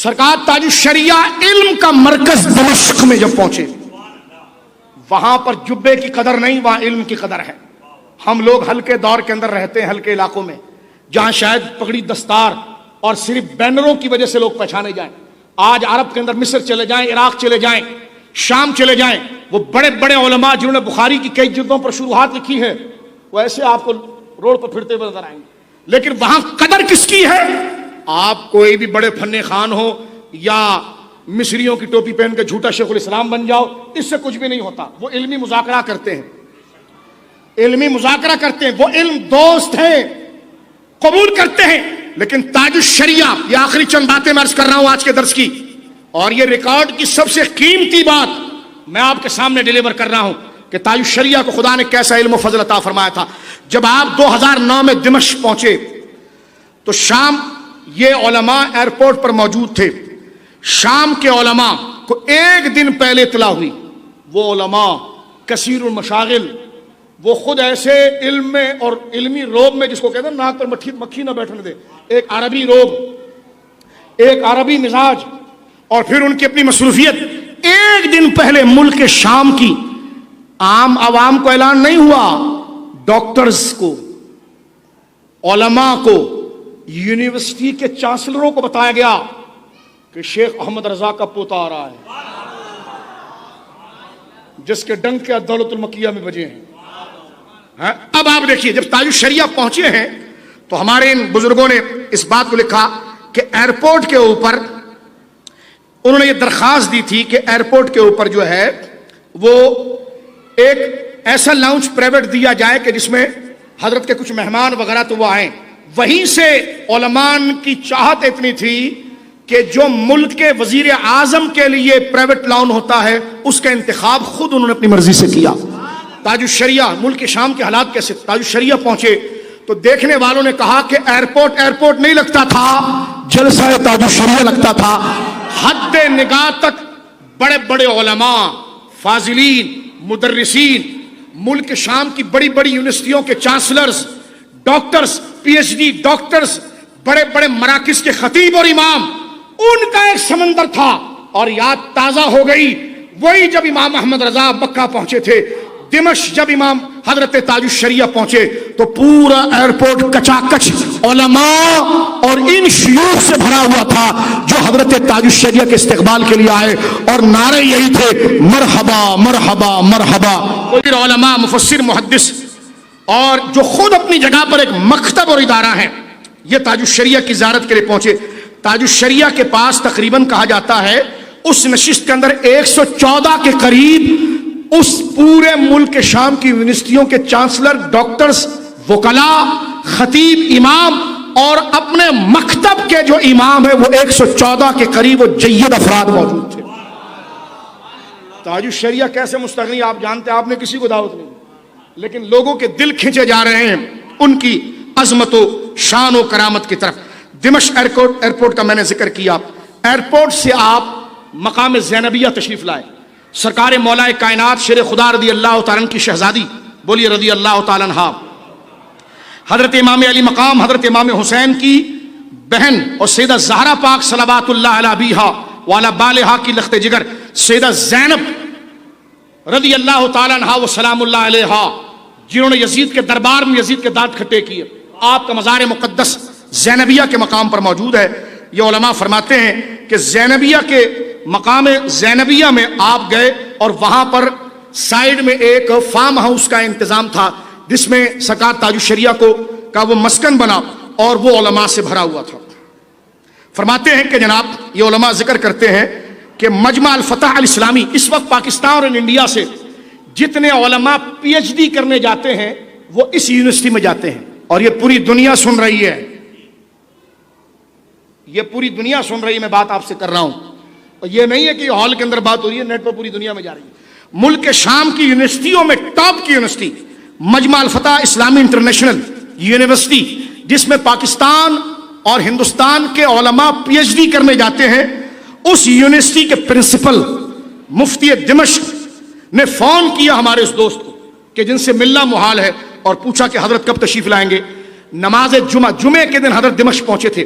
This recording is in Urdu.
سرکار تاج الشریعہ علم کا مرکز دمشق میں جب پہنچے، وہاں پر جبے کی قدر نہیں، وہاں علم کی قدر ہے۔ ہم لوگ ہلکے دور کے اندر رہتے ہیں، ہلکے علاقوں میں، جہاں شاید پگڑی دستار اور صرف بینروں کی وجہ سے لوگ پہچانے جائیں۔ آج عرب کے اندر مصر چلے جائیں، عراق چلے جائیں، شام چلے جائیں، وہ بڑے بڑے علماء جنہوں نے بخاری کی کئی جلدوں پر شروحات لکھی ہے، وہ ایسے آپ کو روڈ پر پھرتے ہوئے نظر آئیں گے۔ لیکن وہاں قدر کس کی ہے؟ آپ کوئی بھی بڑے فن خان ہو یا مصریوں کی ٹوپی پہن کے جھوٹا شیخ الاسلام بن جاؤ، اس سے کچھ بھی نہیں ہوتا۔ وہ علمی مذاکرہ کرتے ہیں، علمی مذاکرہ کرتے ہیں، وہ علم دوست ہیں، قبول کرتے ہیں۔ لیکن تاج الشریعہ، یہ آخری چند باتیں میں عرض کر رہا ہوں آج کے درس کی، اور یہ ریکارڈ کی سب سے قیمتی بات میں آپ کے سامنے ڈیلیور کر رہا ہوں کہ تاج الشریعہ کو خدا نے کیسا علم و فضل عطا فرمایا تھا۔ جب آپ 2009 میں دمشق پہنچے تو شام یہ علماء ایئرپورٹ پر موجود تھے۔ شام کے علماء کو ایک دن پہلے اطلاع ہوئی، وہ علماء کثیر المشاغل، وہ خود ایسے علم میں اور علمی روب میں، جس کو کہتے ہیں ناک پر مکھی نہ بیٹھنے دے، ایک عربی روب، ایک عربی مزاج، اور پھر ان کی اپنی مصروفیت۔ ایک دن پہلے ملک شام کی عام عوام کو اعلان نہیں ہوا، ڈاکٹرز کو، علماء کو، یونیورسٹی کے چانسلروں کو بتایا گیا کہ شیخ احمد رضا کا پوتا آ رہا ہے، جس کے ڈنک کے دولت المکیہ میں بجے ہیں۔ اب آپ دیکھیے، جب تاج الشریعہ پہنچے ہیں تو ہمارے ان بزرگوں نے اس بات کو لکھا کہ ایئرپورٹ کے اوپر انہوں نے یہ درخواست دی تھی کہ ایئرپورٹ کے اوپر جو ہے وہ ایک ایسا لاؤنج پرائیویٹ دیا جائے کہ جس میں حضرت کے کچھ مہمان وغیرہ تو وہ آئیں۔ وہیں سے علماء کی چاہت اتنی تھی کہ جو ملک کے وزیر اعظم کے لیے پرائیویٹ لاؤن ہوتا ہے، اس کا انتخاب خود انہوں نے اپنی مرضی سے کیا۔ تاج الشریعہ، ملک شام کے حالات کیسے؟ تاج الشریعہ پہنچے تو دیکھنے والوں نے کہا کہ ایئرپورٹ نہیں لگتا تھا، جلسہ تاج الشریعہ لگتا تھا۔ حد نگاہ تک بڑے بڑے علماء، فاضلین، مدرسین، ملک شام کی بڑی بڑی یونیورسٹیوں کے chancellors, doctors, P H D doctors, بڑے بڑے مراکز کے خطیب اور امام، ان کا ایک سمندر تھا۔ اور یاد تازہ ہو گئی وہی جب امام احمد رضا مکہ پہنچے تھے، دمشق جب امام حضرت تاج الشریعہ پہنچے تو پورا ایئرپورٹ کچا کچ علماء اور ان شیوخ سے بھرا ہوا تھا جو حضرت تاج الشریعہ کے استقبال کے لیے آئے، اور نعرے یہی تھے، مرحبا مرحبا مرحبا۔ کوئی علماء، مفسر، محدث، اور جو خود اپنی جگہ پر ایک مکتب اور ادارہ ہے، یہ تاج الشریعہ کی زیارت کے لیے پہنچے۔ تاج الشریعہ کے پاس تقریباً کہا جاتا ہے اس نشست کے اندر 114 کے قریب اس پورے ملک شام کی یونیورسٹیوں کے چانسلر، ڈاکٹرز، وکلاء، خطیب، امام، اور اپنے مکتب کے جو امام ہیں وہ 114 کے قریب وہ جید افراد موجود تھے۔ تاج الشریعہ کیسے مستغنی آپ جانتے ہیں، آپ نے کسی کو دعوت نہیں دی، لیکن لوگوں کے دل کھینچے جا رہے ہیں ان کی عظمت و شان و کرامت کی طرف۔ دمشق ایئرپورٹ کا میں نے ذکر کیا، ایئرپورٹ سے آپ مقام زینبیہ تشریف لائے۔ سرکار مولا کائنات شیر خدا رضی اللہ تعالیٰ عنہ کی شہزادی، بولیے رضی اللہ تعالیٰ عنہ، حضرت امام علی مقام حضرت امام حسین کی بہن اور سیدہ زہرا پاک صلوات اللہ علیہ ابیہا وعلی بالہا کی لخت جگر سیدہ زینب رضی اللہ تعالیٰ عنہ و سلام اللہ علیہا، جنہوں نے یزید کے دربار میں یزید کے دانت کھٹے کیے۔ آپ کا مزار مقدس زینبیہ کے مقام پر موجود ہے۔ یہ علماء فرماتے ہیں کہ زینبیہ کے مقام زینبیہ میں آپ گئے اور وہاں پر سائیڈ میں ایک فارم ہاؤس کا انتظام تھا جس میں سرکار تاج الشریعہ کا وہ مسکن بنا اور وہ علماء سے بھرا ہوا تھا۔ فرماتے ہیں کہ جناب یہ علماء ذکر کرتے ہیں کہ مجمع الفتح الاسلامی، اس وقت پاکستان اور انڈیا سے جتنے علماء پی ایچ ڈی کرنے جاتے ہیں وہ اس یونیورسٹی میں جاتے ہیں، اور یہ پوری دنیا سن رہی ہے، یہ پوری دنیا سن رہی ہے، میں بات آپ سے کر رہا ہوں، اور یہ نہیں ہے کہ ہال کے اندر بات ہو رہی ہے، نیٹ پر پوری دنیا میں جا رہی ہے۔ ملک شام کی یونیورسٹیوں میں ٹاپ کی یونیورسٹی مجمع الفتح اسلامی انٹرنیشنل یونیورسٹی، جس میں پاکستان اور ہندوستان کے علماء پی ایچ ڈی کرنے جاتے ہیں، اس یونیورسٹی کے پرنسپل مفتی دمشق نے فون کیا ہمارے اس دوست کو کہ جن سے ملنا محال ہے، اور پوچھا کہ حضرت کب تشریف لائیں گے۔ نماز جمعہ، جمعے کے دن حضرت دمشق پہنچے تھے،